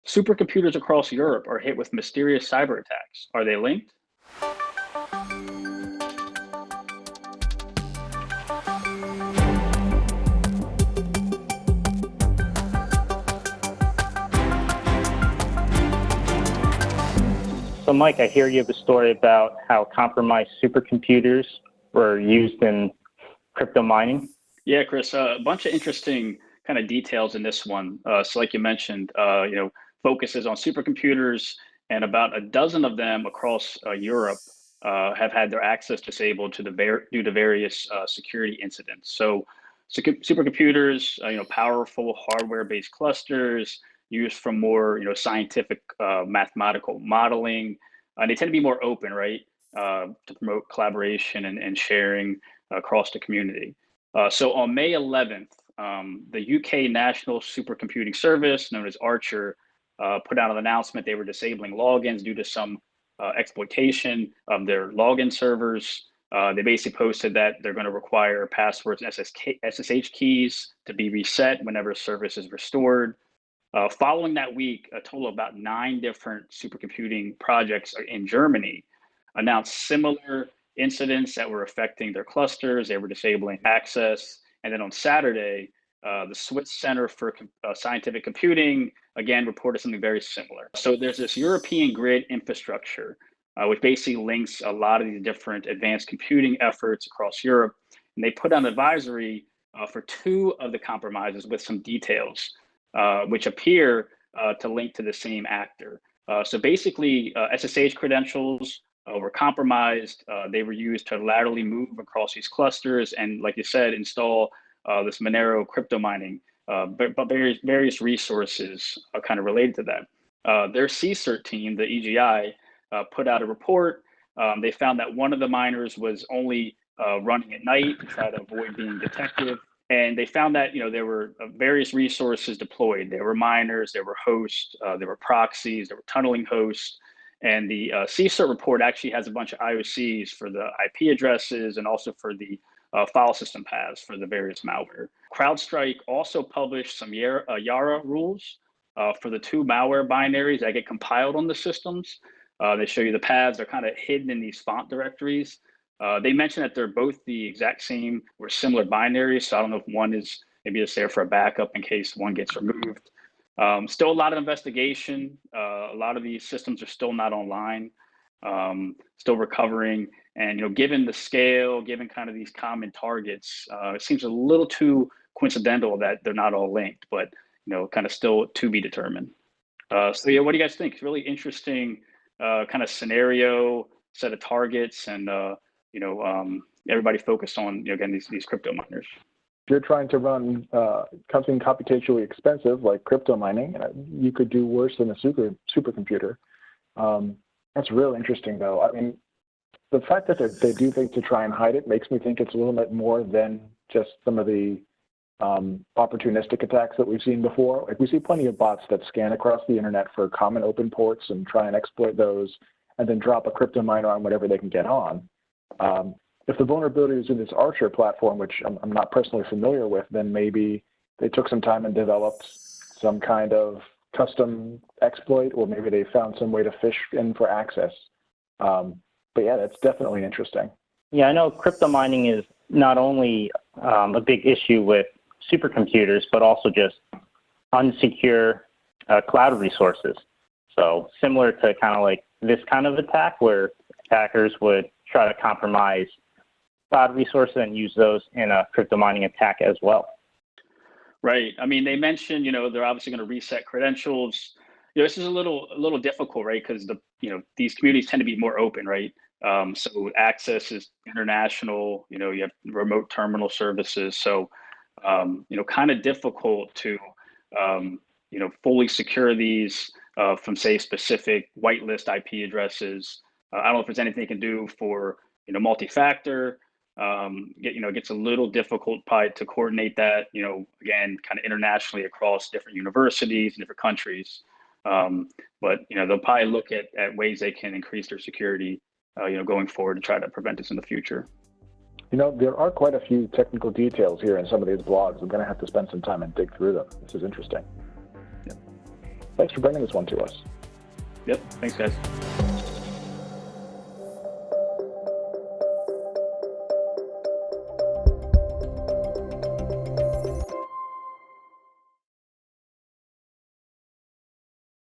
Supercomputers across Europe are hit with mysterious cyber attacks. Are they linked? So, Mike, I hear you have a story about how compromised supercomputers were used in crypto mining. Yeah, Chris, a bunch of interesting kind of details in this one. So like you mentioned, focuses on supercomputers, and about a dozen of them across Europe have had their access disabled due to various security incidents. So supercomputers, powerful hardware-based clusters used for more, scientific mathematical modeling. They tend to be more open, right, to promote collaboration and sharing across the community. So on May 11th, the UK National Supercomputing Service, known as Archer, put out an announcement they were disabling logins due to some exploitation of their login servers. They basically posted that they're going to require passwords and SSH keys to be reset whenever service is restored. Following that week, a total of about 9 different supercomputing projects in Germany announced similar incidents that were affecting their clusters. They were disabling access. And then on Saturday, the Swiss Center for Scientific Computing, again, reported something very similar. So there's this European grid infrastructure, which basically links a lot of these different advanced computing efforts across Europe. And they put out an advisory for 2 of the compromises with some details, which appear to link to the same actor. So basically, SSH credentials were compromised. They were used to laterally move across these clusters and, like you said, install this Monero crypto mining, but various resources kind of related to that. Their CSIRT team, the EGI, put out a report. They found that one of the miners was only running at night to try to avoid being detected. And they found that there were various resources deployed. There were miners, there were hosts, there were proxies, there were tunneling hosts. And the CSIRT report actually has a bunch of IOCs for the IP addresses and also for the file system paths for the various malware. CrowdStrike also published some Yara rules for the 2 malware binaries that get compiled on the systems. They show you the paths are kind of hidden in these font directories. They mentioned that they're both the exact same or similar binaries. So I don't know if one is maybe just there for a backup in case one gets removed. Still a lot of investigation. A lot of these systems are still not online, still recovering. And, given the scale, given kind of these common targets, it seems a little too coincidental that they're not all linked, but, kind of still to be determined. So yeah, what do you guys think? It's really interesting kind of scenario, set of targets, and, everybody focused on, again, these crypto miners. If you're trying to run something computationally expensive like crypto mining, you could do worse than a supercomputer. That's really interesting, though. I mean, the fact that they do things to try and hide it makes me think it's a little bit more than just some of the opportunistic attacks that we've seen before. Like, we see plenty of bots that scan across the internet for common open ports and try and exploit those, and then drop a crypto miner on whatever they can get on. If the vulnerability is in this Archer platform, which I'm not personally familiar with, then maybe they took some time and developed some kind of custom exploit, or maybe they found some way to fish in for access. But yeah, that's definitely interesting. Yeah, I know crypto mining is not only a big issue with supercomputers, but also just unsecure cloud resources. So similar to kind of like this kind of attack where attackers would try to compromise cloud resources and use those in a crypto mining attack as well. Right. I mean, they mentioned, they're obviously going to reset credentials. This is a little difficult, right? Because these communities tend to be more open, right? So access is international. You have remote terminal services. So, kind of difficult to, fully secure these from, say, specific whitelist IP addresses. I don't know if there's anything you can do for, multi-factor. It gets a little difficult probably to coordinate that, again, kind of internationally across different universities and different countries. But, they'll probably look at ways they can increase their security, going forward to try to prevent this in the future. There are quite a few technical details here in some of these blogs. I'm going to have to spend some time and dig through them. This is interesting. Yeah. Thanks for bringing this one to us. Yep. Thanks, guys.